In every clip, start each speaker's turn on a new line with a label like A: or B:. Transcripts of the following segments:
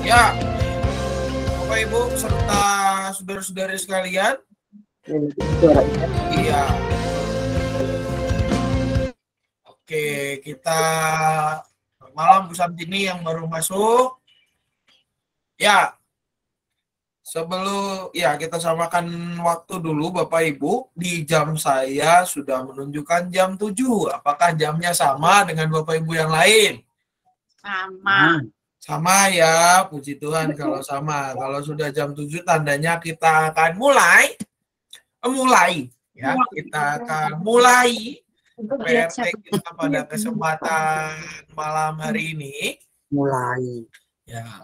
A: Ya, Bapak Ibu serta saudara-saudari sekalian. Iya. Oke, kita malam Bu Santini yang baru masuk. Ya, sebelum kita samakan waktu dulu Bapak Ibu. Di jam saya sudah menunjukkan jam 7. Apakah jamnya sama dengan Bapak Ibu yang lain?
B: Sama.
A: Sama ya, puji Tuhan kalau sama. Kalau sudah jam 7 tandanya kita akan mulai ya. Kita akan mulai PRT kita pada kesempatan malam hari ini.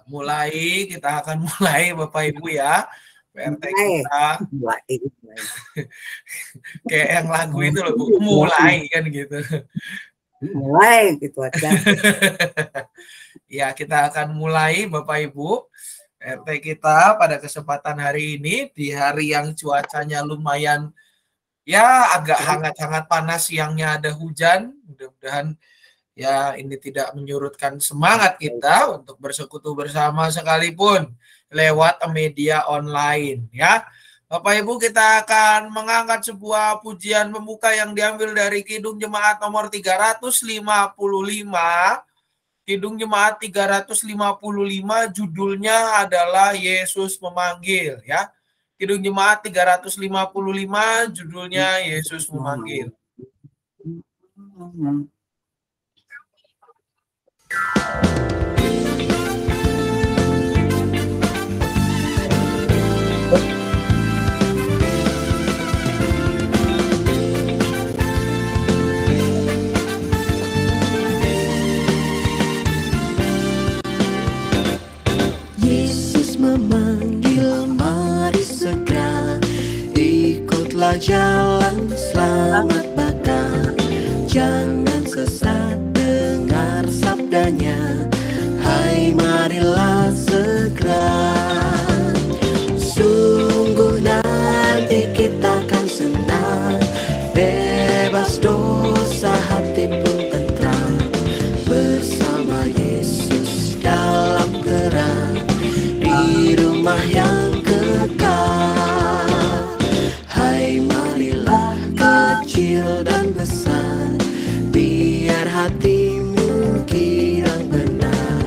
A: Mulai kita akan mulai Bapak Ibu ya. PRT kita. Kayak yang lagu itu loh Bu, mulai kan gitu.
C: Mulai gitu aja.
A: Ya, kita akan mulai Bapak Ibu RT kita pada kesempatan hari ini di hari yang cuacanya lumayan ya agak hangat-hangat panas, siangnya ada hujan. Mudah-mudahan ya ini tidak menyurutkan semangat kita untuk bersekutu bersama sekalipun lewat media online ya. Bapak Ibu, kita akan mengangkat sebuah pujian pembuka yang diambil dari Kidung Jemaat nomor 355. Kidung Jemaat 355 judulnya adalah Yesus Memanggil ya. Kidung Jemaat 355 judulnya Yesus Memanggil.
D: Memanggil, mari segera ikutlah jalan selamat bakal. Jangan sesat, dengar sabdanya. Hai, marilah segera. Sungguh nanti kita akan senang, bebas dosa, hati pun tentram, bersama Yesus dalam terang di rumah yang kekal. Hai, marilah kecil dan besar, biar hatimu kirang benar.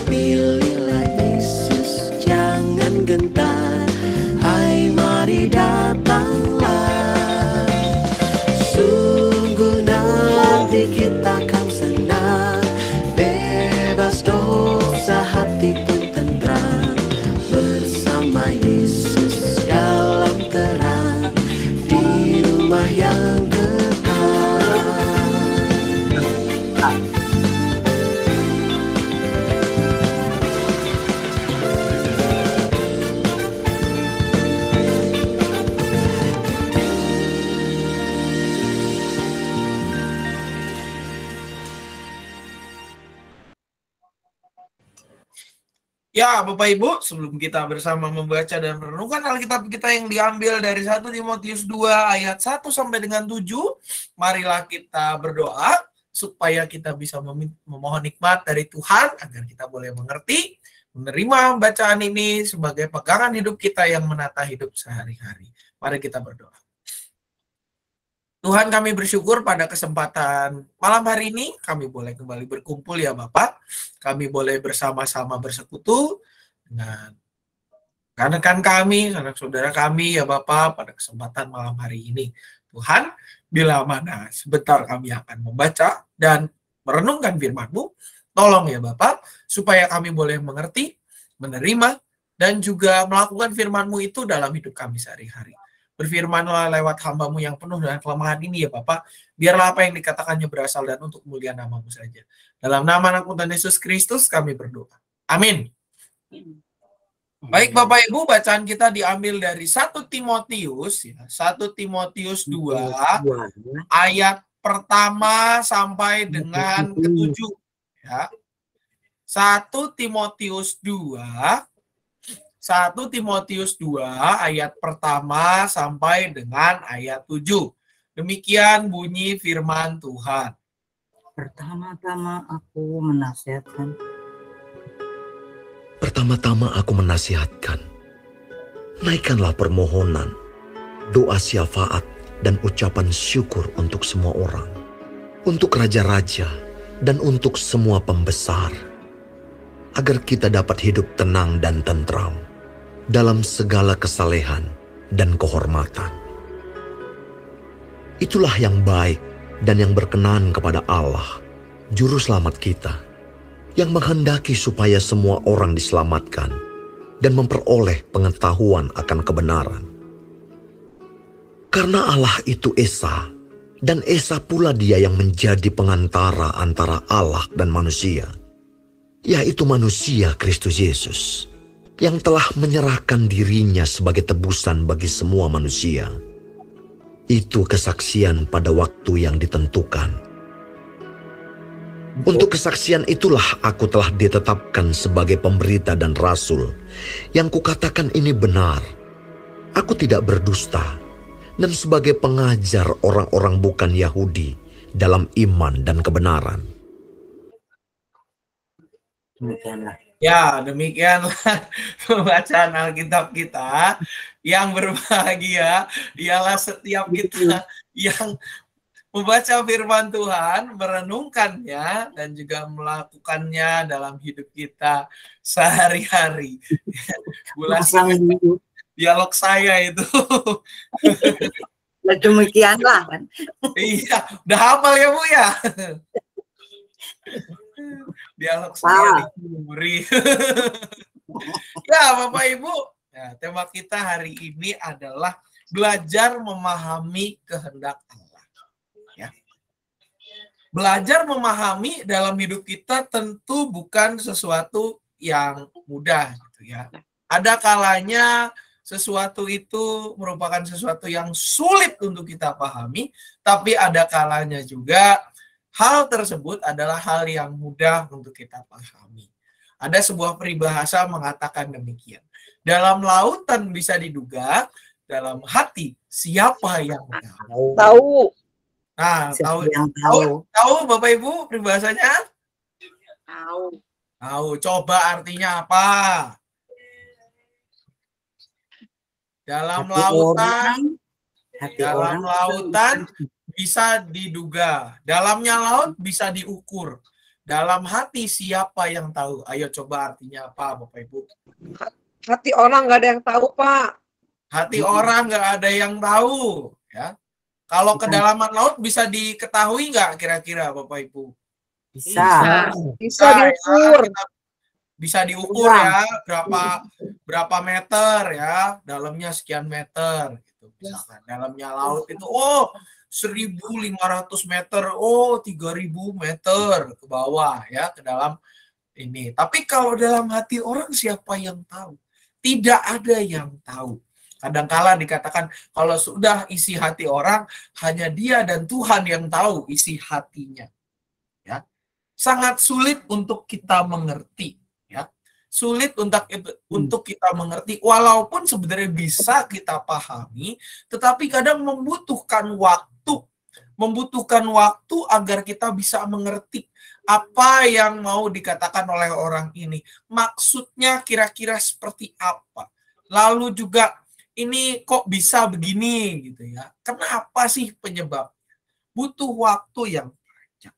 D: Pilihlah Yesus, jangan gentar. Hai, mari datanglah. Sungguh nanti kita akan senang, bebas dosa, hati pun tentram, bersama Yesus dalam terang di rumah yang kekal.
A: Ya, Bapak Ibu, sebelum kita bersama membaca dan merenungkan Alkitab kita yang diambil dari 1 Timotius 2 ayat 1 sampai dengan 7, marilah kita berdoa supaya kita bisa memohon nikmat dari Tuhan agar kita boleh mengerti, menerima bacaan ini sebagai pegangan hidup kita yang menata hidup sehari-hari. Mari kita berdoa. Tuhan, kami bersyukur pada kesempatan malam hari ini kami boleh kembali berkumpul ya Bapak. Kami boleh bersama-sama bersekutu dengan rekan-rekan kami, sanak saudara kami ya Bapak pada kesempatan malam hari ini. Tuhan, bila mana sebentar kami akan membaca dan merenungkan firman-Mu, tolong ya Bapak, supaya kami boleh mengerti, menerima, dan juga melakukan firman-Mu itu dalam hidup kami sehari-hari. Berfirmanlah lewat hamba-Mu yang penuh dengan kelemahan ini ya Bapak. Biarlah apa yang dikatakannya berasal dan untuk kemuliaan nama-Mu saja. Dalam nama Anak Tuhan Yesus Kristus kami berdoa. Amin. Baik Bapak Ibu, bacaan kita diambil dari 1 Timotius ya. 1 Timotius 2 ayat pertama sampai dengan ke-7 ya. 1 Timotius 2 ayat pertama sampai dengan ayat 7. Demikian bunyi firman Tuhan.
C: Pertama-tama aku menasihatkan
E: Pertama-tama aku menasihatkan, naikkanlah permohonan, doa syafaat, dan ucapan syukur untuk semua orang, untuk raja-raja, dan untuk semua pembesar, agar kita dapat hidup tenang dan tentram dalam segala kesalehan dan kehormatan. Itulah yang baik dan yang berkenan kepada Allah, Juru Selamat kita, yang menghendaki supaya semua orang diselamatkan dan memperoleh pengetahuan akan kebenaran. Karena Allah itu Esa, dan Esa pula Dia yang menjadi pengantara antara Allah dan manusia, yaitu manusia Kristus Yesus, yang telah menyerahkan dirinya sebagai tebusan bagi semua manusia. Itu kesaksian pada waktu yang ditentukan. Untuk kesaksian itulah aku telah ditetapkan sebagai pemberita dan rasul, yang kukatakan ini benar. Aku tidak berdusta, dan sebagai pengajar orang-orang bukan Yahudi dalam iman dan kebenaran.
C: Demikianlah.
A: Ya, demikianlah pembacaan Alkitab kita. Yang berbahagia ialah setiap kita yang membaca firman Tuhan, merenungkannya, dan juga melakukannya dalam hidup kita sehari-hari. Dialog saya itu.
C: Ya, demikianlah kan.
A: Iya, udah hafal ya Bu ya? Dialog saya dicuri. Ya Bapak Ibu, ya, tema kita hari ini adalah belajar memahami kehendak Allah. Ya. Belajar memahami dalam hidup kita tentu bukan sesuatu yang mudah, gitu ya. Ada kalanya sesuatu itu merupakan sesuatu yang sulit untuk kita pahami, tapi ada kalanya juga hal tersebut adalah hal yang mudah untuk kita pahami. Ada sebuah peribahasa mengatakan demikian. Dalam lautan bisa diduga, dalam hati siapa yang tahu?
C: Tahu.
A: Nah, tahu Bapak Ibu peribahasanya?
B: Tahu.
A: Tahu. Coba artinya apa? Dalam lautan, dalam lautan bisa diduga. Dalamnya laut bisa diukur. Dalam hati siapa yang tahu? Ayo coba artinya apa Bapak Ibu?
F: Hati orang nggak ada yang tahu, Pak.
A: Hati orang nggak ada yang tahu. Ya. Kalau kedalaman laut bisa diketahui nggak kira-kira Bapak Ibu?
C: Bisa.
F: Bisa diukur.
A: Bisa diukur ya, berapa meter ya, dalamnya sekian meter gitu. Misalkan dalamnya laut itu 1.500 meter, 3.000 meter ke bawah ya, ke dalam ini. Tapi kalau dalam hati orang siapa yang tahu? Tidak ada yang tahu. Kadangkala dikatakan kalau sudah isi hati orang, hanya Dia dan Tuhan yang tahu isi hatinya. Ya. Sangat sulit untuk kita mengerti. Ya. Sulit untuk kita mengerti, walaupun sebenarnya bisa kita pahami, tetapi kadang membutuhkan waktu agar kita bisa mengerti apa yang mau dikatakan oleh orang ini. Maksudnya kira-kira seperti apa. Lalu juga ini kok bisa begini gitu ya. Kenapa sih penyebab? Butuh waktu yang panjang.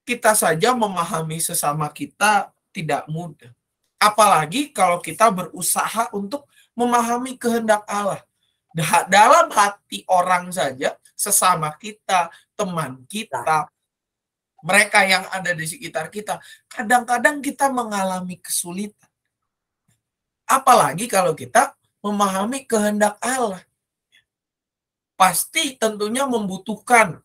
A: Kita saja memahami sesama kita tidak mudah. Apalagi kalau kita berusaha untuk memahami kehendak Allah. Dalam hati orang saja, sesama kita, teman kita, mereka yang ada di sekitar kita, kadang-kadang kita mengalami kesulitan. Apalagi kalau kita memahami kehendak Allah. Pasti tentunya membutuhkan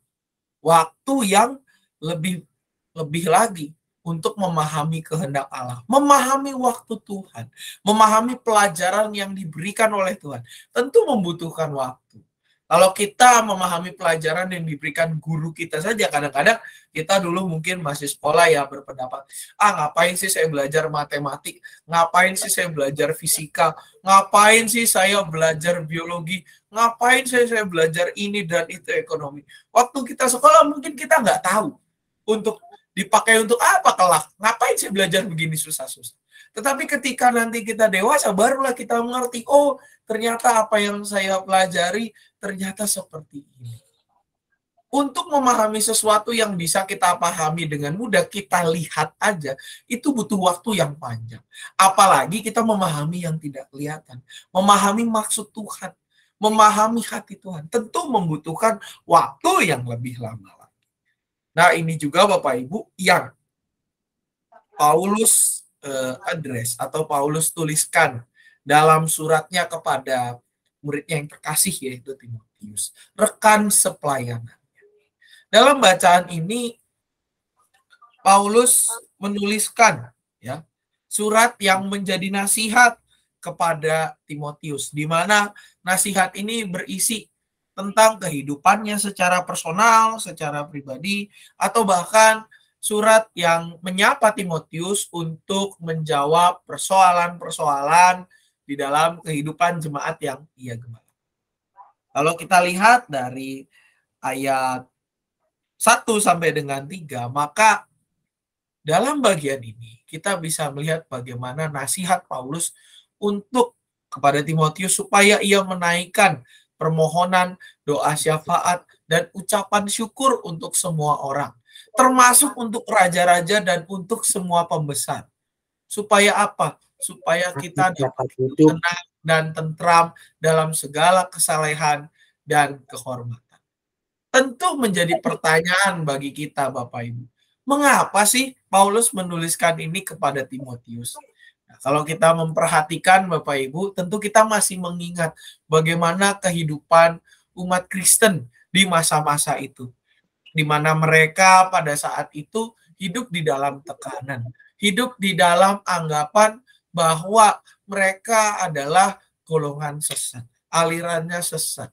A: waktu yang lebih lagi untuk memahami kehendak Allah, memahami waktu Tuhan, memahami pelajaran yang diberikan oleh Tuhan. Tentu membutuhkan waktu. Kalau kita memahami pelajaran yang diberikan guru kita saja, kadang-kadang kita dulu mungkin masih sekolah ya berpendapat, ngapain sih saya belajar matematik, ngapain sih saya belajar fisika, ngapain sih saya belajar biologi, ngapain sih saya belajar ini dan itu ekonomi. Waktu kita sekolah mungkin kita nggak tahu untuk dipakai untuk apa kelak, ngapain sih belajar begini susah-susah. Tetapi ketika nanti kita dewasa, barulah kita mengerti, oh ternyata apa yang saya pelajari ternyata seperti ini. Untuk memahami sesuatu yang bisa kita pahami dengan mudah, kita lihat aja, itu butuh waktu yang panjang. Apalagi kita memahami yang tidak kelihatan. Memahami maksud Tuhan, memahami hati Tuhan. Tentu membutuhkan waktu yang lebih lama lagi. Nah, ini juga Bapak Ibu yang Paulus address atau Paulus tuliskan dalam suratnya kepada muridnya yang terkasih, yaitu Timotius, rekan sepelayanan. Dalam bacaan ini Paulus menuliskan ya surat yang menjadi nasihat kepada Timotius, di mana nasihat ini berisi tentang kehidupannya secara personal, secara pribadi, atau bahkan surat yang menyapa Timotius untuk menjawab persoalan-persoalan di dalam kehidupan jemaat yang ia gembala. Kalau kita lihat dari ayat 1 sampai dengan 3, maka dalam bagian ini kita bisa melihat bagaimana nasihat Paulus untuk kepada Timotius supaya ia menaikkan permohonan, doa syafaat, dan ucapan syukur untuk semua orang, termasuk untuk raja-raja dan untuk semua pembesar. Supaya apa? Supaya kita dapat hidup tenang dan tentram dalam segala kesalehan dan kehormatan. Tentu menjadi pertanyaan bagi kita Bapak Ibu. Mengapa sih Paulus menuliskan ini kepada Timotius? Nah, kalau kita memperhatikan Bapak Ibu, tentu kita masih mengingat bagaimana kehidupan umat Kristen di masa-masa itu. Di mana mereka pada saat itu hidup di dalam tekanan. Hidup di dalam anggapan bahwa mereka adalah golongan sesat. Alirannya sesat.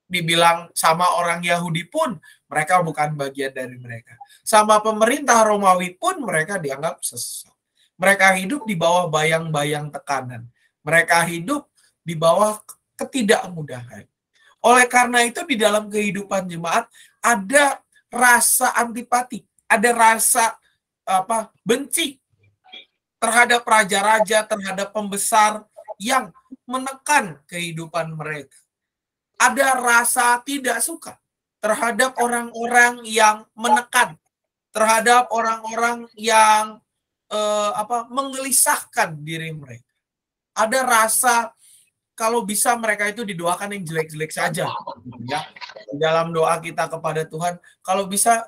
A: Dibilang sama orang Yahudi pun mereka bukan bagian dari mereka. Sama pemerintah Romawi pun mereka dianggap sesat. Mereka hidup di bawah bayang-bayang tekanan. Mereka hidup di bawah ketidakmudahan. Oleh karena itu di dalam kehidupan jemaat ada rasa antipati, ada rasa benci terhadap raja-raja, terhadap pembesar yang menekan kehidupan mereka. Ada rasa tidak suka terhadap orang-orang yang menekan, terhadap orang-orang yang menggelisahkan diri mereka. Ada rasa kalau bisa mereka itu didoakan yang jelek-jelek saja, ya. Dalam doa kita kepada Tuhan, kalau bisa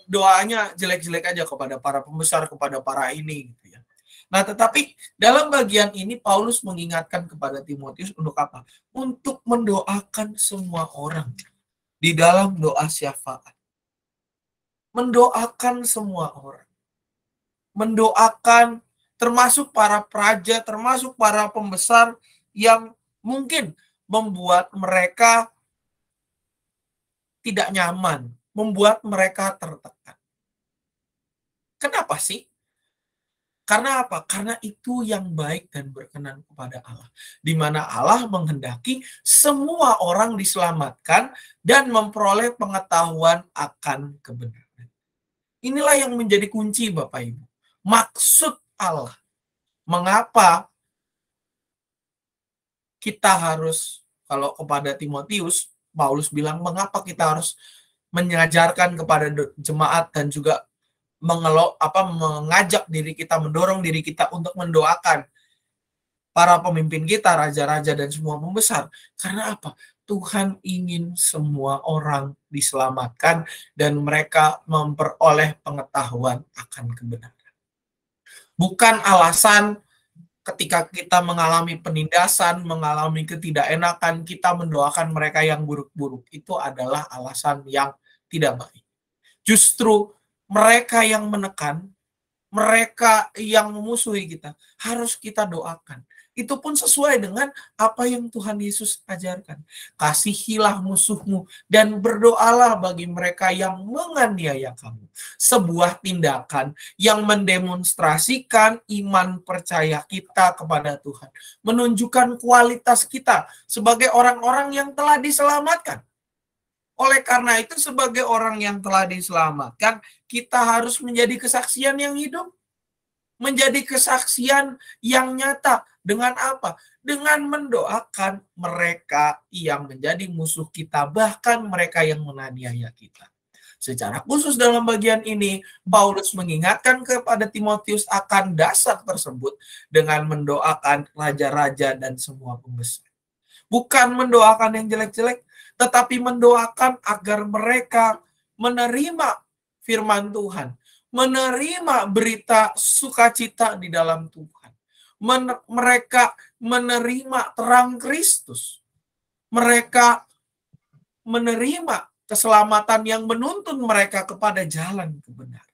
A: doanya jelek-jelek aja kepada para pembesar, kepada para ini, gitu ya. Nah, tetapi dalam bagian ini Paulus mengingatkan kepada Timotius untuk apa? Untuk mendoakan semua orang di dalam doa syafaat. Mendoakan semua orang. Mendoakan termasuk para praja, termasuk para pembesar yang mungkin membuat mereka tidak nyaman, membuat mereka tertekan. Kenapa sih? Karena apa? Karena itu yang baik dan berkenan kepada Allah. Di mana Allah menghendaki semua orang diselamatkan dan memperoleh pengetahuan akan kebenaran. Inilah yang menjadi kunci Bapak Ibu. Maksud Allah. Mengapa kita harus, kalau kepada Timotius, Paulus bilang, mengapa kita harus mengajarkan kepada jemaat dan juga mengajak diri kita, mendorong diri kita untuk mendoakan para pemimpin kita, raja-raja dan semua pembesar. Karena apa? Tuhan ingin semua orang diselamatkan dan mereka memperoleh pengetahuan akan kebenaran. Bukan alasan ketika kita mengalami penindasan, mengalami ketidakenakan, kita mendoakan mereka yang buruk-buruk. Itu adalah alasan yang tidak baik. Justru mereka yang menekan, mereka yang memusuhi kita, harus kita doakan. Itu pun sesuai dengan apa yang Tuhan Yesus ajarkan. Kasihilah musuhmu dan berdoalah bagi mereka yang menganiaya kamu. Sebuah tindakan yang mendemonstrasikan iman percaya kita kepada Tuhan. Menunjukkan kualitas kita sebagai orang-orang yang telah diselamatkan. Oleh karena itu sebagai orang yang telah diselamatkan, kita harus menjadi kesaksian yang hidup. Menjadi kesaksian yang nyata. Dengan apa? Dengan mendoakan mereka yang menjadi musuh kita, bahkan mereka yang menganiaya kita. Secara khusus dalam bagian ini, Paulus mengingatkan kepada Timotius akan dasar tersebut dengan mendoakan raja-raja dan semua pembesar. Bukan mendoakan yang jelek-jelek, tetapi mendoakan agar mereka menerima firman Tuhan, menerima berita sukacita di dalam Tuhan. Mereka menerima terang Kristus. Mereka menerima keselamatan yang menuntun mereka kepada jalan kebenaran.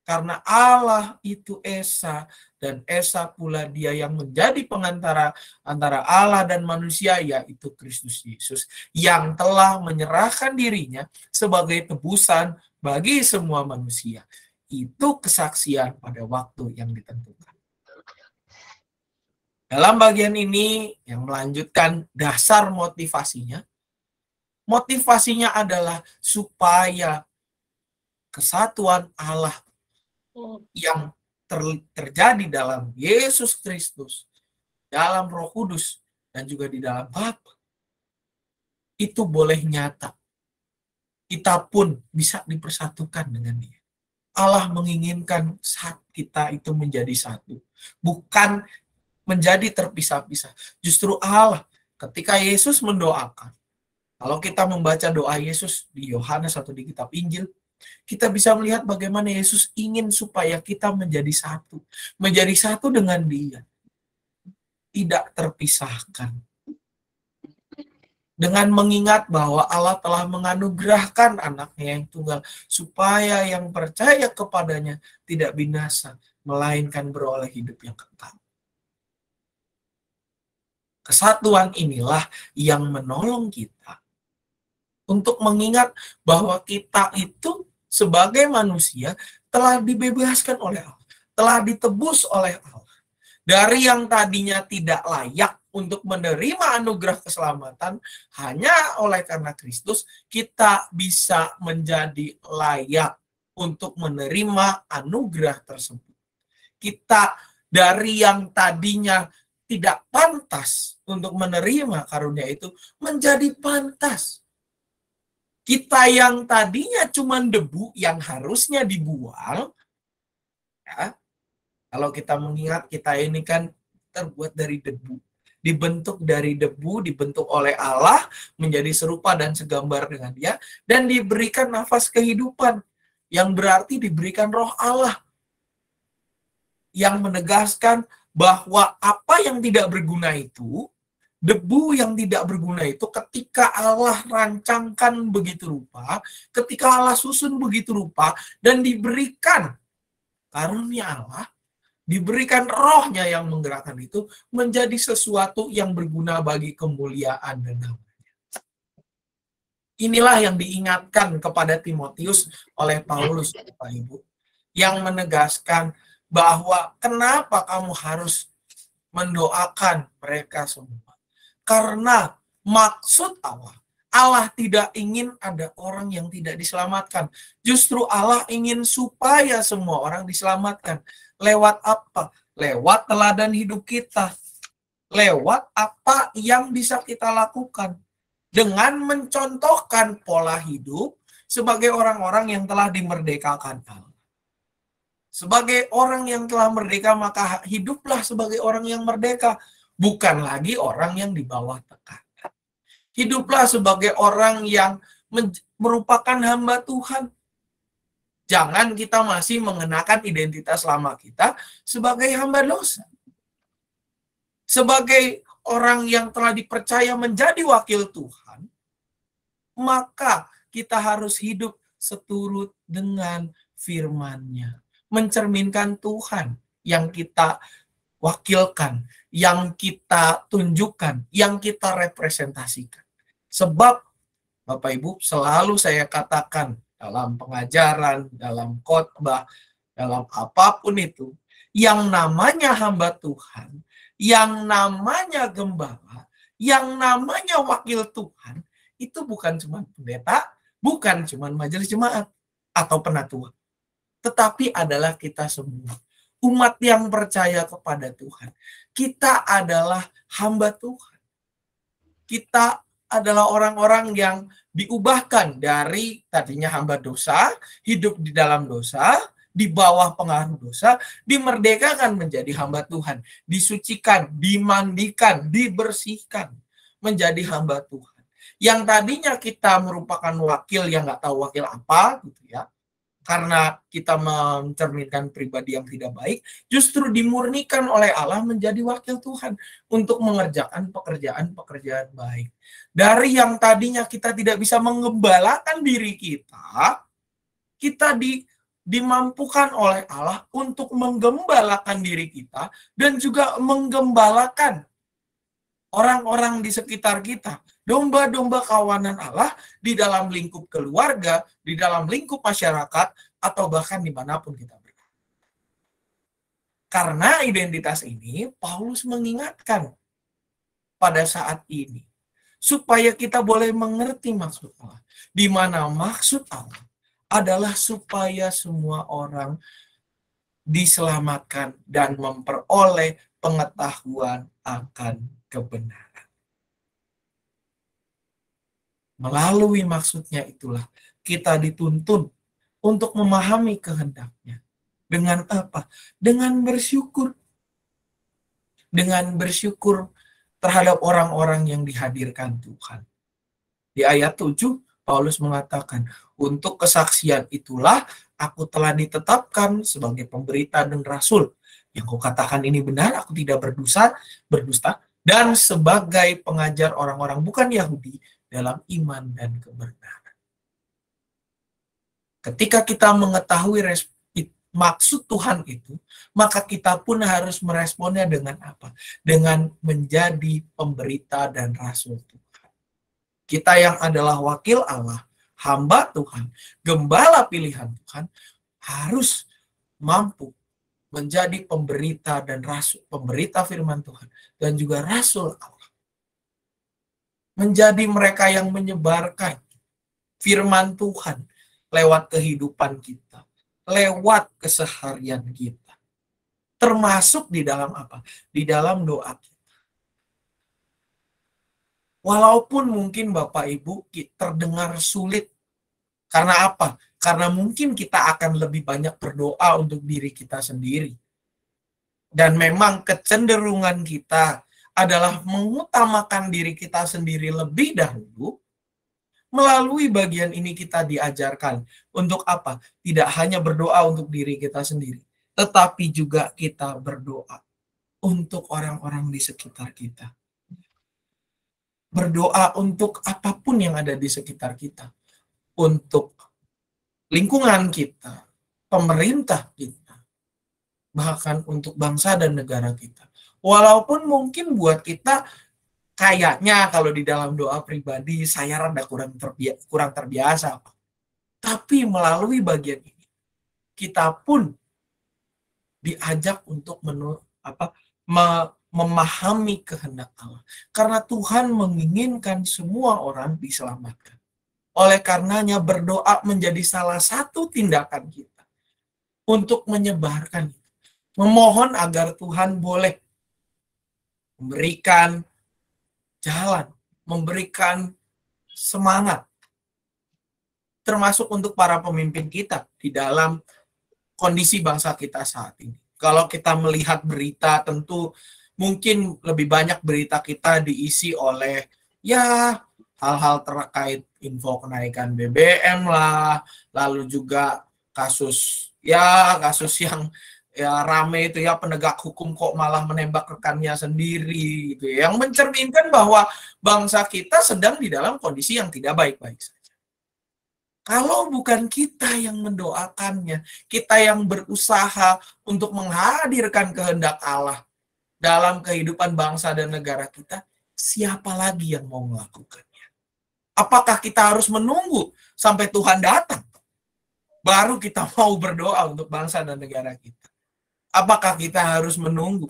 A: Karena Allah itu Esa, dan Esa pula dia yang menjadi pengantara antara Allah dan manusia, yaitu Kristus Yesus, yang telah menyerahkan dirinya sebagai tebusan bagi semua manusia. Itu kesaksian pada waktu yang ditentukan. Dalam bagian ini yang melanjutkan dasar motivasinya adalah supaya kesatuan Allah yang terjadi dalam Yesus Kristus, dalam Roh Kudus, dan juga di dalam Bapa, itu boleh nyata. Kita pun bisa dipersatukan dengan Dia. Allah menginginkan saat kita itu menjadi satu, bukan menjadi terpisah-pisah. Justru Allah, ketika Yesus mendoakan, kalau kita membaca doa Yesus di Yohanes atau di kitab Injil, kita bisa melihat bagaimana Yesus ingin supaya kita menjadi satu. Menjadi satu dengan Dia. Tidak terpisahkan. Dengan mengingat bahwa Allah telah menganugerahkan anaknya yang tunggal, supaya yang percaya kepadanya tidak binasa, melainkan beroleh hidup yang kekal. Kesatuan inilah yang menolong kita untuk mengingat bahwa kita itu sebagai manusia telah dibebaskan oleh Allah, telah ditebus oleh Allah. Dari yang tadinya tidak layak untuk menerima anugerah keselamatan, hanya oleh karena Kristus, kita bisa menjadi layak untuk menerima anugerah tersebut. Kita dari yang tadinya tidak pantas untuk menerima karunia itu, menjadi pantas. Kita yang tadinya cuma debu yang harusnya dibuang, ya, kalau kita mengingat kita ini kan terbuat dari debu, dibentuk dari debu, dibentuk oleh Allah, menjadi serupa dan segambar dengan Dia, dan diberikan nafas kehidupan, yang berarti diberikan roh Allah, yang menegaskan bahwa apa yang tidak berguna itu, debu yang tidak berguna itu, ketika Allah rancangkan begitu rupa, ketika Allah susun begitu rupa, dan diberikan karunia Allah, diberikan rohnya yang menggerakkan itu, menjadi sesuatu yang berguna bagi kemuliaan dan namanya. Inilah yang diingatkan kepada Timotius oleh Paulus, Bapak Ibu, yang menegaskan bahwa kenapa kamu harus mendoakan mereka semua. Karena maksud Allah tidak ingin ada orang yang tidak diselamatkan. Justru Allah ingin supaya semua orang diselamatkan. Lewat apa? Lewat teladan hidup kita. Lewat apa yang bisa kita lakukan. Dengan mencontohkan pola hidup sebagai orang-orang yang telah dimerdekakan Allah. Sebagai orang yang telah merdeka, maka hiduplah sebagai orang yang merdeka. Bukan lagi orang yang di bawah tekanan. Hiduplah sebagai orang yang merupakan hamba Tuhan. Jangan kita masih mengenakan identitas lama kita sebagai hamba dosa. Sebagai orang yang telah dipercaya menjadi wakil Tuhan, maka kita harus hidup seturut dengan firman-Nya. Mencerminkan Tuhan yang kita wakilkan, yang kita tunjukkan, yang kita representasikan. Sebab, Bapak Ibu, selalu saya katakan dalam pengajaran, dalam khotbah, dalam apapun itu, yang namanya hamba Tuhan, yang namanya gembala, yang namanya wakil Tuhan, itu bukan cuma pendeta, bukan cuma majelis jemaat atau penatua, tetapi adalah kita semua. Umat yang percaya kepada Tuhan. Kita adalah hamba Tuhan. Kita adalah orang-orang yang diubahkan dari tadinya hamba dosa, hidup di dalam dosa, di bawah pengaruh dosa, dimerdekakan menjadi hamba Tuhan, disucikan, dimandikan, dibersihkan, menjadi hamba Tuhan. Yang tadinya kita merupakan wakil yang nggak tahu wakil apa, gitu ya, karena kita mencerminkan pribadi yang tidak baik, justru dimurnikan oleh Allah menjadi wakil Tuhan untuk mengerjakan pekerjaan-pekerjaan baik. Dari yang tadinya kita tidak bisa mengembalakan diri kita, kita dimampukan oleh Allah untuk menggembalakan diri kita dan juga menggembalakan orang-orang di sekitar kita. Domba-domba kawanan Allah di dalam lingkup keluarga, di dalam lingkup masyarakat, atau bahkan dimanapun kita berada. Karena identitas ini, Paulus mengingatkan pada saat ini, supaya kita boleh mengerti maksud Allah. Di mana maksud Allah adalah supaya semua orang diselamatkan dan memperoleh pengetahuan akan kebenaran. Melalui maksudnya itulah kita dituntun untuk memahami kehendaknya. Dengan apa? Dengan bersyukur. Dengan bersyukur terhadap orang-orang yang dihadirkan Tuhan. Di ayat 7, Paulus mengatakan, untuk kesaksian itulah aku telah ditetapkan sebagai pemberita dan rasul. Yang kukatakan ini benar, aku tidak berdusta, dan sebagai pengajar orang-orang bukan Yahudi dalam iman dan kebenaran. Ketika kita mengetahui maksud Tuhan itu, maka kita pun harus meresponnya dengan apa? Dengan menjadi pemberita dan rasul Tuhan. Kita yang adalah wakil Allah, hamba Tuhan, gembala pilihan Tuhan, harus mampu menjadi pemberita dan rasul, pemberita firman Tuhan, dan juga rasul Allah. Menjadi mereka yang menyebarkan firman Tuhan lewat kehidupan kita, lewat keseharian kita. Termasuk di dalam apa? Di dalam doa kita. Walaupun mungkin Bapak Ibu terdengar sulit. Karena apa? Karena mungkin kita akan lebih banyak berdoa untuk diri kita sendiri. Dan memang kecenderungan kita adalah mengutamakan diri kita sendiri lebih dahulu. Melalui bagian ini kita diajarkan untuk apa? Tidak hanya berdoa untuk diri kita sendiri, tetapi juga kita berdoa untuk orang-orang di sekitar kita. Berdoa untuk apapun yang ada di sekitar kita. Untuk lingkungan kita, pemerintah kita, bahkan untuk bangsa dan negara kita. Walaupun mungkin buat kita kayaknya kalau di dalam doa pribadi saya rada kurang terbiasa. Tapi melalui bagian ini kita pun diajak untuk memahami kehendak Allah. Karena Tuhan menginginkan semua orang diselamatkan. Oleh karenanya berdoa menjadi salah satu tindakan kita untuk menyebarkan, memohon agar Tuhan boleh memberikan jalan, memberikan semangat, termasuk untuk para pemimpin kita di dalam kondisi bangsa kita saat ini. Kalau kita melihat berita, tentu mungkin lebih banyak berita kita diisi oleh hal-hal terkait info kenaikan BBM lah, lalu juga kasus yang rame itu penegak hukum kok malah menembak rekannya sendiri gitu, yang mencerminkan bahwa bangsa kita sedang di dalam kondisi yang tidak baik-baik saja. Kalau bukan kita yang mendoakannya, kita yang berusaha untuk menghadirkan kehendak Allah dalam kehidupan bangsa dan negara kita, siapa lagi yang mau melakukannya? Apakah kita harus menunggu sampai Tuhan datang baru kita mau berdoa untuk bangsa dan negara kita? Apakah kita harus menunggu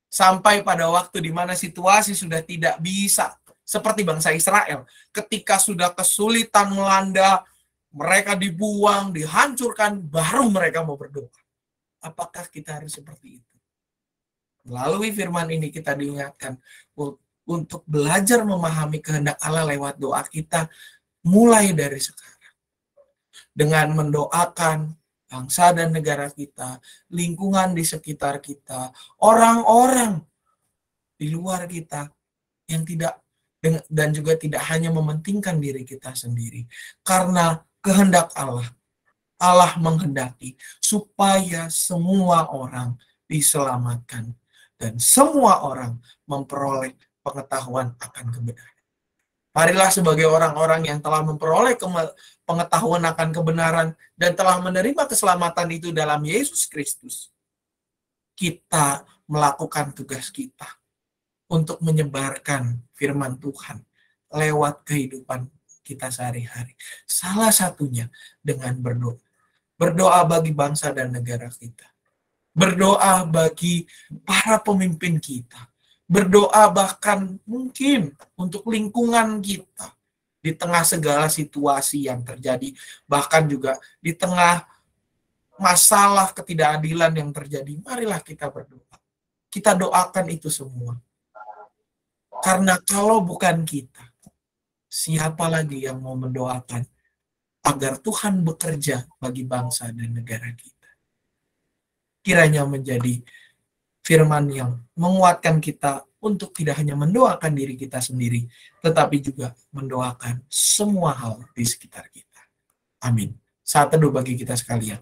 A: sampai pada waktu di mana situasi sudah tidak bisa Seperti bangsa Israel, ketika sudah kesulitan melanda, mereka dibuang, dihancurkan, baru mereka mau berdoa. Apakah kita harus seperti itu? Melalui firman ini kita diingatkan untuk belajar memahami kehendak Allah lewat doa kita mulai dari sekarang. Dengan mendoakan bangsa dan negara kita, lingkungan di sekitar kita, orang-orang di luar kita yang tidak, dan juga tidak hanya mementingkan diri kita sendiri. Karena kehendak Allah, Allah menghendaki supaya semua orang diselamatkan dan semua orang memperoleh pengetahuan akan kebenaran. Marilah sebagai orang-orang yang telah memperoleh pengetahuan akan kebenaran dan telah menerima keselamatan itu dalam Yesus Kristus, kita melakukan tugas kita untuk menyebarkan firman Tuhan lewat kehidupan kita sehari-hari. Salah satunya dengan berdoa. Berdoa bagi bangsa dan negara kita. Berdoa bagi para pemimpin kita. Berdoa bahkan mungkin untuk lingkungan kita. Di tengah segala situasi yang terjadi. Bahkan juga di tengah masalah ketidakadilan yang terjadi. Marilah kita berdoa. Kita doakan itu semua. Karena kalau bukan kita, siapa lagi yang mau mendoakan agar Tuhan bekerja bagi bangsa dan negara kita? Kiranya menjadi firman yang menguatkan kita untuk tidak hanya mendoakan diri kita sendiri, tetapi juga mendoakan semua hal di sekitar kita. Amin. Saat teduh bagi kita sekalian.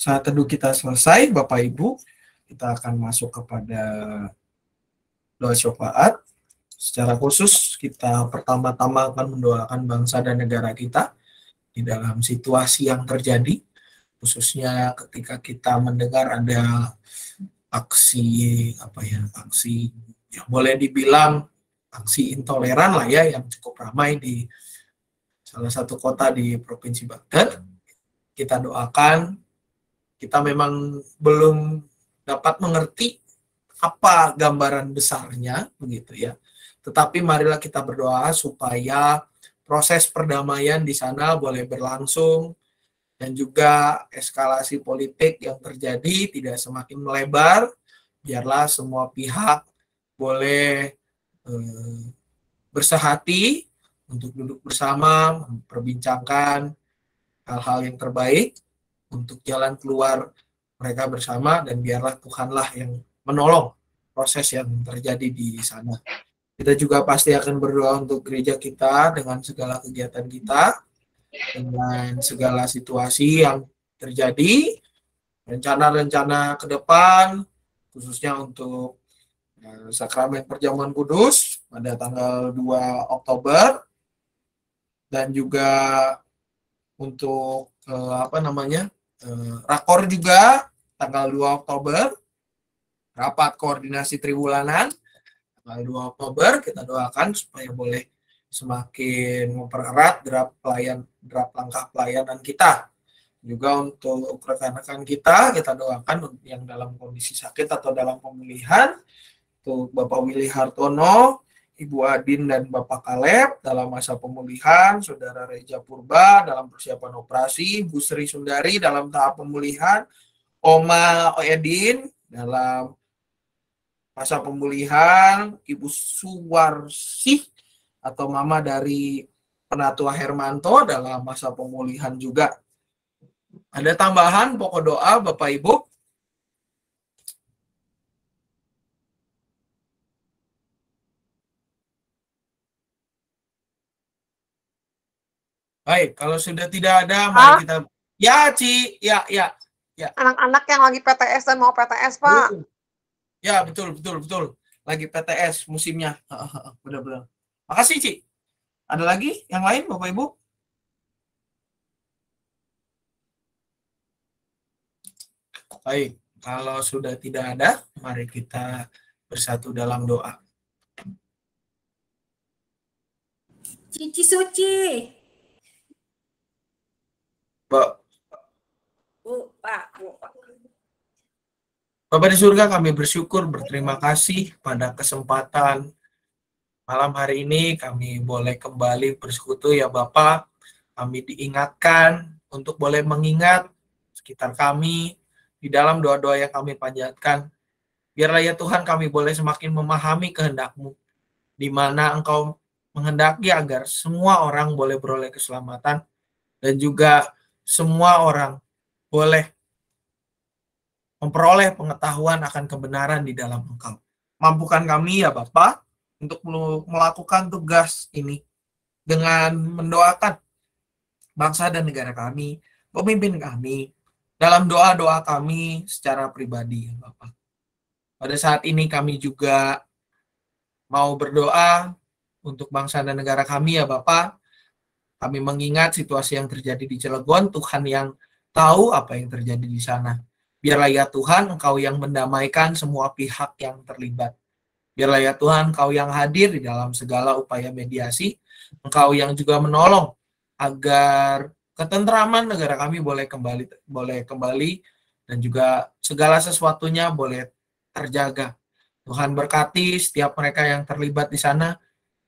A: Saat teduh kita selesai, Bapak Ibu, kita akan masuk kepada doa syafaat. Secara khusus, kita pertama-tama akan mendoakan bangsa dan negara kita di dalam situasi yang terjadi, khususnya ketika kita mendengar ada aksi ya boleh dibilang aksi intoleran lah ya, yang cukup ramai di salah satu kota di Provinsi Banten. Kita doakan. Kita memang belum dapat mengerti apa gambaran besarnya, begitu ya. Tetapi marilah kita berdoa supaya proses perdamaian di sana boleh berlangsung dan juga eskalasi politik yang terjadi tidak semakin melebar. Biarlah semua pihak boleh bersehati untuk duduk bersama, memperbincangkan hal-hal yang terbaik untuk jalan keluar mereka bersama, dan biarlah Tuhanlah yang menolong proses yang terjadi di sana. Kita juga pasti akan berdoa untuk gereja kita dengan segala kegiatan kita, dengan segala situasi yang terjadi, rencana-rencana ke depan, khususnya untuk Sakramen Perjamuan Kudus pada tanggal 2 Oktober, dan juga untuk rakor juga tanggal 2 Oktober, rapat koordinasi triwulanan tanggal 2 Oktober, kita doakan supaya boleh semakin mempererat draft langkah pelayanan kita. Juga untuk rekan-rekan kita doakan yang dalam kondisi sakit atau dalam pemulihan, untuk Bapak Willy Hartono, Ibu Adin dan Bapak Kaleb dalam masa pemulihan, Saudara Reja Purba dalam persiapan operasi, Bu Sri Sundari dalam tahap pemulihan, Oma Edin dalam masa pemulihan, Ibu Suwarsi atau Mama dari Penatua Hermanto dalam masa pemulihan juga. Ada tambahan pokok doa Bapak Ibu? Baik, kalau sudah tidak ada, mari kita... Ya, Ci. Ya.
F: Anak-anak yang lagi PTS dan mau PTS, Pak.
A: Ya, betul. Lagi PTS musimnya. Benar-benar. Makasih, Ci. Ada lagi yang lain, Bapak Ibu? Baik, kalau sudah tidak ada, mari kita bersatu dalam doa.
B: Cici Suci. Bu, Pak, Bu, Pak.
A: Bapa di surga, kami bersyukur, berterima kasih pada kesempatan malam hari ini kami boleh kembali bersekutu ya Bapa. Kami diingatkan untuk boleh mengingat sekitar kami di dalam doa-doa yang kami panjatkan. Biarlah ya Tuhan kami boleh semakin memahami kehendak-Mu, di mana Engkau menghendaki agar semua orang boleh beroleh keselamatan dan juga semua orang boleh memperoleh pengetahuan akan kebenaran di dalam Engkau. Mampukan kami ya Bapa untuk melakukan tugas ini dengan mendoakan bangsa dan negara kami, pemimpin kami, dalam doa-doa kami secara pribadi ya Bapak. Pada saat ini kami juga mau berdoa untuk bangsa dan negara kami ya Bapak. Kami mengingat situasi yang terjadi di Cilegon, Tuhan yang tahu apa yang terjadi di sana. Biarlah ya Tuhan Engkau yang mendamaikan semua pihak yang terlibat. Biarlah ya Tuhan Engkau yang hadir di dalam segala upaya mediasi. Engkau yang juga menolong agar ketentraman negara kami boleh kembali dan juga segala sesuatunya boleh terjaga. Tuhan berkati setiap mereka yang terlibat di sana.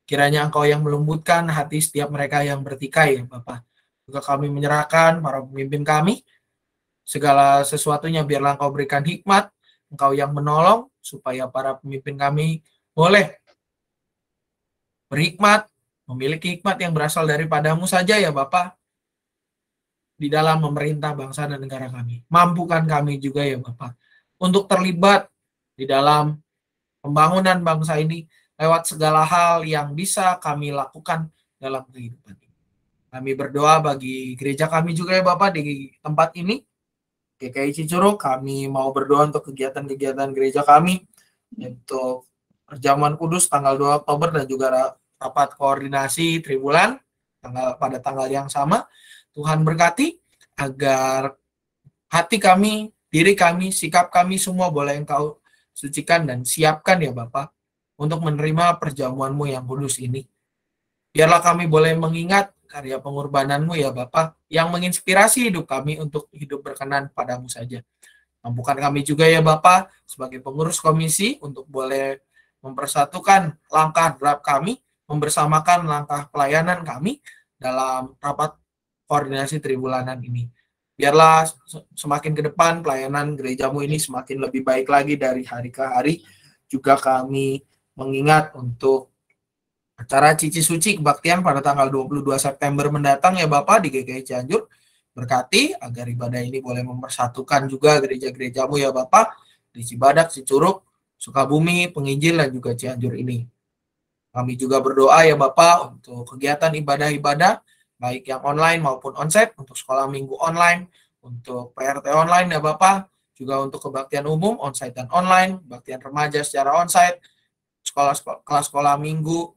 A: Kiranya Engkau yang melembutkan hati setiap mereka yang bertikai ya Bapak. Juga kami menyerahkan para pemimpin kami. Segala sesuatunya biarlah Engkau berikan hikmat. Engkau yang menolong supaya para pemimpin kami boleh berhikmat, memiliki hikmat yang berasal daripada-Mu saja ya Bapak, di dalam memerintah bangsa dan negara kami. Mampukan kami juga ya Bapak, untuk terlibat di dalam pembangunan bangsa ini lewat segala hal yang bisa kami lakukan dalam kehidupan ini. Kami berdoa bagi gereja kami juga ya Bapak di tempat ini, GKI Cicurug. Kami mau berdoa untuk kegiatan-kegiatan gereja kami, untuk perjamuan kudus tanggal 2 Oktober dan juga rapat koordinasi triwulan pada tanggal yang sama. Tuhan berkati agar hati kami, diri kami, sikap kami semua boleh Engkau sucikan dan siapkan ya Bapak untuk menerima perjamuan-Mu yang kudus ini. Biarlah kami boleh mengingat karya pengorbanan-Mu ya Bapak yang menginspirasi hidup kami untuk hidup berkenan padamu saja. Mampukan kami juga ya Bapak sebagai pengurus komisi untuk boleh mempersatukan langkah draft kami, membersamakan langkah pelayanan kami dalam rapat koordinasi triwulanan ini. Biarlah semakin ke depan pelayanan gerejamu ini semakin lebih baik lagi dari hari ke hari. Juga kami mengingat untuk acara Cici Suci Kebaktian pada tanggal 22 September mendatang ya Bapak di GKI Cianjur. Berkati agar ibadah ini boleh mempersatukan juga gereja-gerejamu ya Bapak di Cibadak, Cicurug, Sukabumi, Penginjil, dan juga Cianjur ini. Kami juga berdoa ya Bapak untuk kegiatan ibadah-ibadah baik yang online maupun onsite, untuk sekolah minggu online, untuk PRT online ya Bapak, juga untuk kebaktian umum onsite dan online, kebaktian remaja secara onsite, kelas sekolah minggu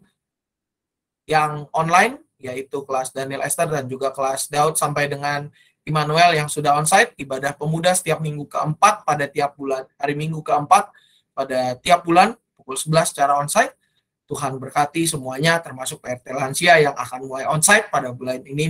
A: yang online, yaitu kelas Daniel Esther dan juga kelas Daud sampai dengan Immanuel yang sudah onsite, ibadah pemuda setiap minggu keempat pada tiap bulan, hari Minggu keempat pada tiap bulan, pukul 11 secara onsite. Tuhan berkati semuanya termasuk PRT Lansia yang akan mulai onsite pada bulan ini,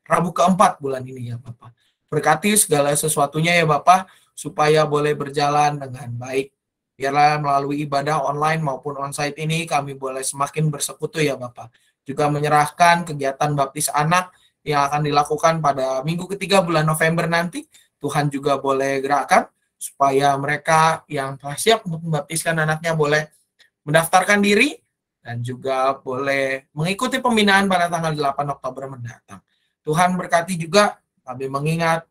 A: Rabu keempat bulan ini ya Bapak. Berkati segala sesuatunya ya Bapak supaya boleh berjalan dengan baik. Biarlah melalui ibadah online maupun onsite ini kami boleh semakin bersekutu ya Bapak. Juga menyerahkan kegiatan baptis anak yang akan dilakukan pada minggu ketiga bulan November nanti. Tuhan juga boleh gerakkan supaya mereka yang telah siap untuk membaptiskan anaknya boleh mendaftarkan diri dan juga boleh mengikuti pembinaan pada tanggal 8 Oktober mendatang. Tuhan berkati juga kami mengingat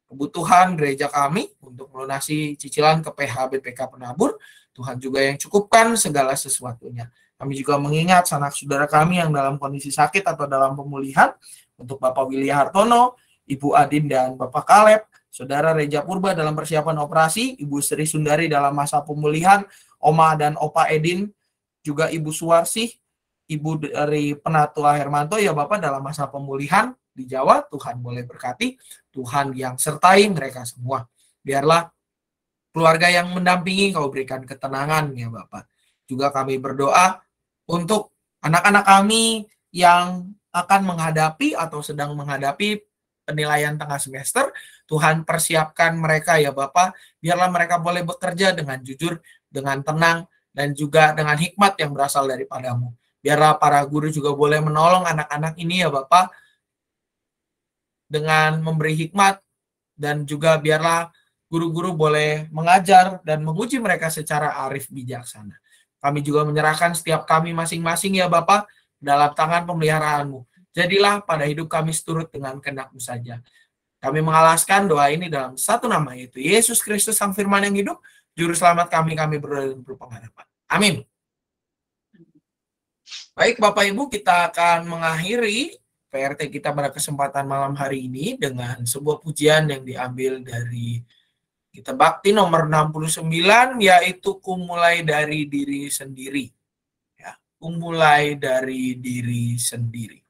A: kebutuhan gereja kami untuk melunasi cicilan ke PH BPK Penabur. Tuhan juga yang cukupkan segala sesuatunya. Kami juga mengingat sanak saudara kami yang dalam kondisi sakit atau dalam pemulihan, untuk Bapak Willy Hartono, Ibu Adin dan Bapak Kaleb, Saudara Reja Purba dalam persiapan operasi, Ibu Sri Sundari dalam masa pemulihan, Oma dan Opa Edin, juga Ibu Suwarsih, Ibu dari Penatua Hermanto ya Bapak dalam masa pemulihan di Jawa. Tuhan boleh berkati, Tuhan yang sertai mereka semua. Biarlah keluarga yang mendampingi Kau berikan ketenangan ya Bapak. Juga kami berdoa untuk anak-anak kami yang akan menghadapi atau sedang menghadapi penilaian tengah semester. Tuhan persiapkan mereka ya Bapak, biarlah mereka boleh bekerja dengan jujur, dengan tenang, dan juga dengan hikmat yang berasal daripadamu. Biarlah para guru juga boleh menolong anak-anak ini ya Bapak, dengan memberi hikmat, dan juga biarlah guru-guru boleh mengajar dan menguji mereka secara arif bijaksana. Kami juga menyerahkan setiap kami masing-masing ya Bapak dalam tangan pemeliharaan-Mu. Jadilah pada hidup kami seturut dengan kehendak-Mu saja. Kami mengalaskan doa ini dalam satu nama, yaitu Yesus Kristus Sang Firman yang hidup, Juru Selamat kami berdoa dan berpengharapan. Amin. Baik Bapak Ibu, kita akan mengakhiri PRT kita pada kesempatan malam hari ini dengan sebuah pujian yang diambil dari Kitab Bakti nomor 69, yaitu Kumulai dari Diri Sendiri. Ya, kumulai dari diri sendiri.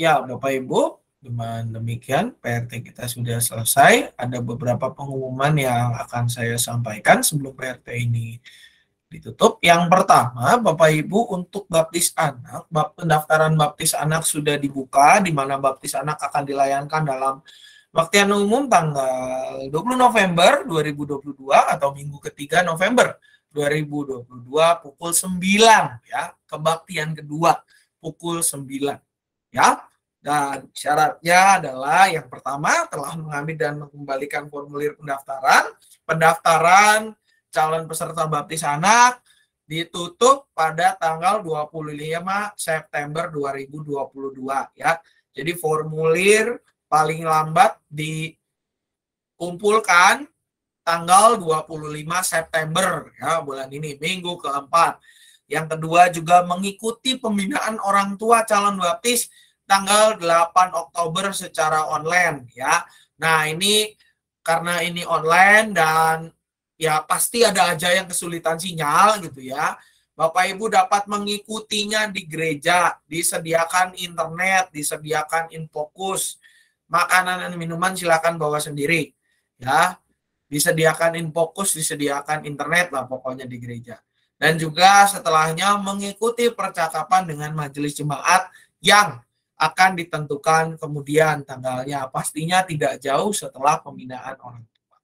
A: Ya, Bapak Ibu, dengan demikian PRT kita sudah selesai. Ada beberapa pengumuman yang akan saya sampaikan sebelum PRT ini ditutup. Yang pertama, Bapak Ibu, untuk baptis anak, pendaftaran baptis anak sudah dibuka, di mana baptis anak akan dilayangkan dalam Kebaktian Umum tanggal 20 November 2022 atau minggu ketiga November 2022 pukul 9 ya. Kebaktian kedua pukul 9 ya. Dan syaratnya adalah yang pertama telah mengambil dan mengembalikan formulir pendaftaran. Pendaftaran calon peserta baptis anak ditutup pada tanggal 25 September 2022 ya. Jadi formulir paling lambat dikumpulkan tanggal 25 September ya, bulan ini, minggu keempat. Yang kedua juga mengikuti pembinaan orang tua calon baptis tanggal 8 Oktober secara online ya. Nah, ini karena ini online dan ya pasti ada aja yang kesulitan sinyal gitu ya. Bapak Ibu dapat mengikutinya di gereja, disediakan internet, disediakan infocus. Makanan dan minuman silakan bawa sendiri ya. Disediakan infocus, disediakan internet lah pokoknya di gereja. Dan juga setelahnya mengikuti percakapan dengan majelis jemaat yang akan ditentukan kemudian tanggalnya. Pastinya tidak jauh setelah pembinaan orang tua.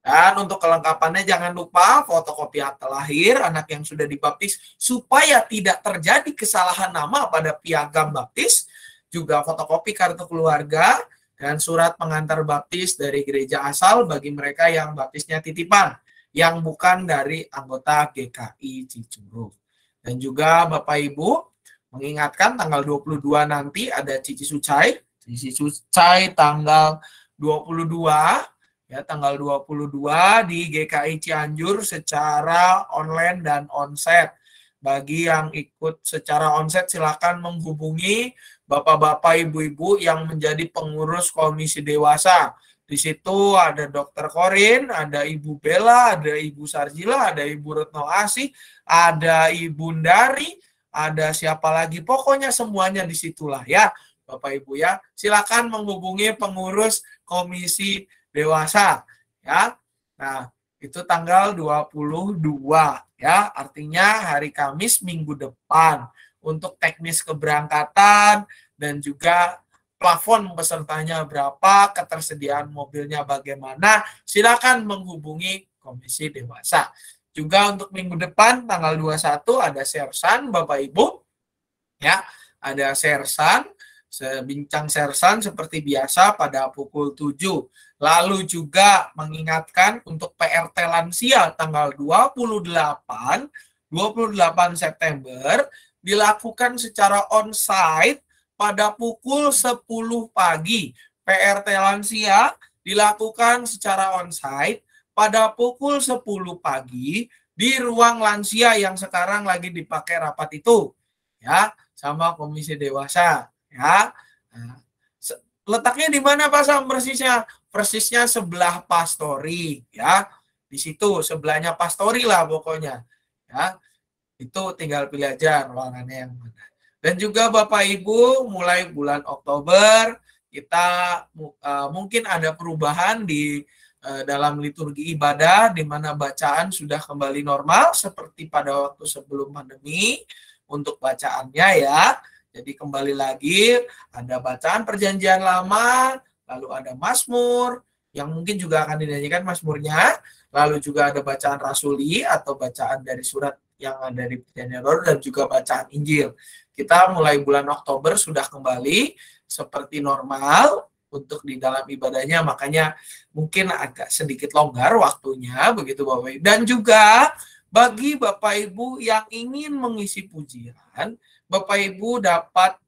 A: Dan untuk kelengkapannya jangan lupa fotokopi akta lahir anak yang sudah dibaptis supaya tidak terjadi kesalahan nama pada piagam baptis, juga fotokopi kartu keluarga dan surat pengantar baptis dari gereja asal bagi mereka yang baptisnya titipan, yang bukan dari anggota GKI Cicurug. Dan juga Bapak Ibu mengingatkan tanggal 22 nanti ada Cici Sucai tanggal 22 ya, tanggal 22 di GKI Cianjur secara online dan onset. Bagi yang ikut secara onset silakan menghubungi bapak-bapak, ibu-ibu yang menjadi pengurus komisi dewasa. Di situ ada Dr. Korin, ada Ibu Bella, ada Ibu Sarjila, ada Ibu Retno Asih, ada Ibu Ndari, ada siapa lagi, pokoknya semuanya disitulah ya Bapak Ibu ya. Silakan menghubungi pengurus komisi dewasa ya. Nah, itu tanggal 22 ya, artinya hari Kamis minggu depan. Untuk teknis keberangkatan dan juga plafon pesertanya berapa, ketersediaan mobilnya bagaimana, silakan menghubungi komisi dewasa. Juga untuk minggu depan tanggal 21 ada sersan Bapak Ibu. Ya, ada sersan, bincang sersan seperti biasa pada pukul 7. Lalu juga mengingatkan untuk PRT lansia tanggal 28 September dilakukan secara onsite pada pukul 10 pagi. PRT lansia dilakukan secara onsite pada pukul 10 pagi di ruang lansia yang sekarang lagi dipakai rapat itu ya, sama komisi dewasa ya. Nah, letaknya di mana Pak Sam persisnya? Persisnya sebelah pastori ya. Di situ sebelahnya pastori lah pokoknya ya. Itu tinggal pilih aja ruangannya yang mana. Dan juga Bapak Ibu mulai bulan Oktober kita mungkin ada perubahan di dalam liturgi ibadah di mana bacaan sudah kembali normal seperti pada waktu sebelum pandemi untuk bacaannya ya. Jadi kembali lagi ada bacaan perjanjian lama, lalu ada mazmur yang mungkin juga akan dinyanyikan mazmurnya, lalu juga ada bacaan rasuli atau bacaan dari surat yang ada di perjanjian baru dan juga bacaan Injil. Kita mulai bulan Oktober sudah kembali seperti normal untuk di dalam ibadahnya, makanya mungkin agak sedikit longgar waktunya begitu Bapak Ibu. Dan juga bagi Bapak Ibu yang ingin mengisi pujian, Bapak Ibu dapat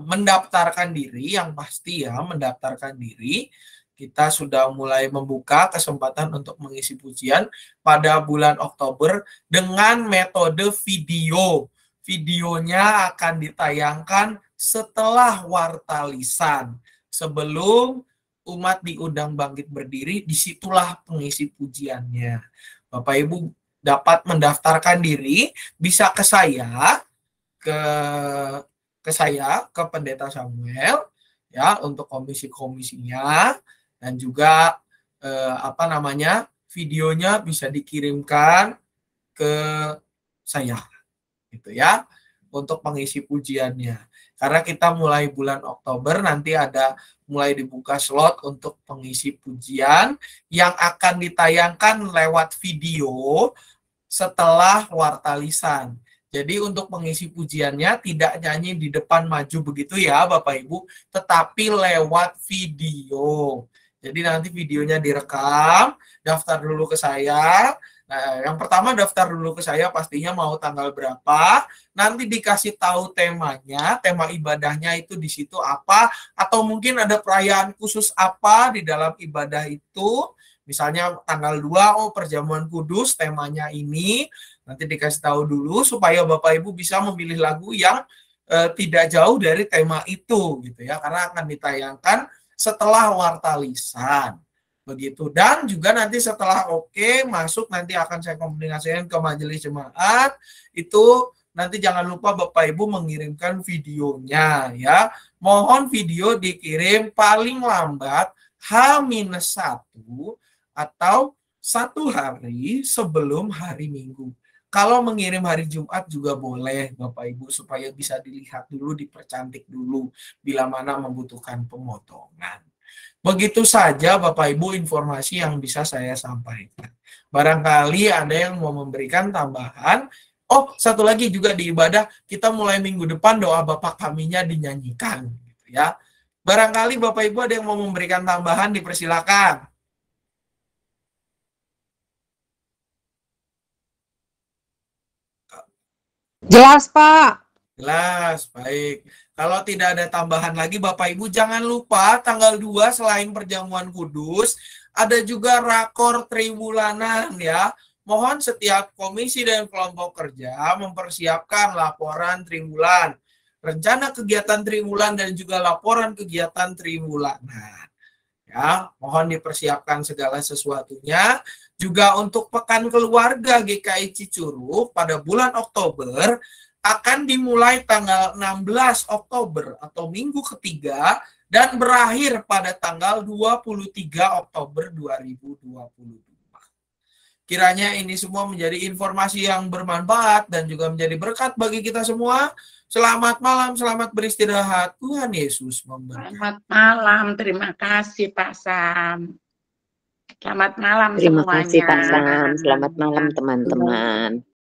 A: mendaftarkan diri, yang pasti ya mendaftarkan diri. Kita sudah mulai membuka kesempatan untuk mengisi pujian pada bulan Oktober dengan metode video. Videonya akan ditayangkan setelah warta lisan. Sebelum umat diundang bangkit berdiri, disitulah pengisi pujiannya. Bapak Ibu dapat mendaftarkan diri, bisa ke saya, ke Pendeta Samuel, ya untuk komisi-komisinya, dan juga videonya bisa dikirimkan ke saya, gitu ya, untuk pengisi pujiannya. Karena kita mulai bulan Oktober nanti ada mulai dibuka slot untuk pengisi pujian yang akan ditayangkan lewat video setelah warta lisan. Jadi untuk pengisi pujiannya tidak nyanyi di depan maju begitu ya Bapak Ibu, tetapi lewat video. Jadi nanti videonya direkam, daftar dulu ke saya. Nah, yang pertama daftar dulu ke saya pastinya mau tanggal berapa, nanti dikasih tahu temanya, tema ibadahnya itu di situ apa, atau mungkin ada perayaan khusus apa di dalam ibadah itu. Misalnya tanggal 2, perjamuan kudus, temanya ini, nanti dikasih tahu dulu supaya Bapak Ibu bisa memilih lagu yang tidak jauh dari tema itu gitu ya, karena akan ditayangkan setelah warta lisan. Begitu. Dan juga nanti setelah masuk nanti akan saya komunikasikan ke majelis jemaat. Itu nanti jangan lupa Bapak Ibu mengirimkan videonya ya. Mohon video dikirim paling lambat H-1 atau 1 hari sebelum hari Minggu. Kalau mengirim hari Jumat juga boleh Bapak Ibu, supaya bisa dilihat dulu, dipercantik dulu bila mana membutuhkan pemotongan. Begitu saja Bapak Ibu informasi yang bisa saya sampaikan. Barangkali ada yang mau memberikan tambahan. Oh, satu lagi juga di ibadah, kita mulai minggu depan doa Bapa Kaminya dinyanyikan, gitu ya. Barangkali Bapak Ibu ada yang mau memberikan tambahan, dipersilakan.
F: Jelas, Pak.
A: Jelas, baik. Kalau tidak ada tambahan lagi, Bapak Ibu jangan lupa tanggal 2 selain perjamuan kudus, ada juga rakor triwulanan ya. Mohon setiap komisi dan kelompok kerja mempersiapkan laporan triwulan, rencana kegiatan triwulan dan juga laporan kegiatan triwulanan. Ya, mohon dipersiapkan segala sesuatunya. Juga untuk Pekan Keluarga GKI Cicurug pada bulan Oktober akan dimulai tanggal 16 Oktober atau minggu ketiga dan berakhir pada tanggal 23 Oktober 2022. Kiranya ini semua menjadi informasi yang bermanfaat dan juga menjadi berkat bagi kita semua. Selamat malam, selamat beristirahat. Tuhan Yesus memberkati.
B: Selamat malam, terima kasih Pak Sam. Selamat malam
C: Terima
B: semuanya.
C: kasih Pak Sam. Selamat malam teman-teman.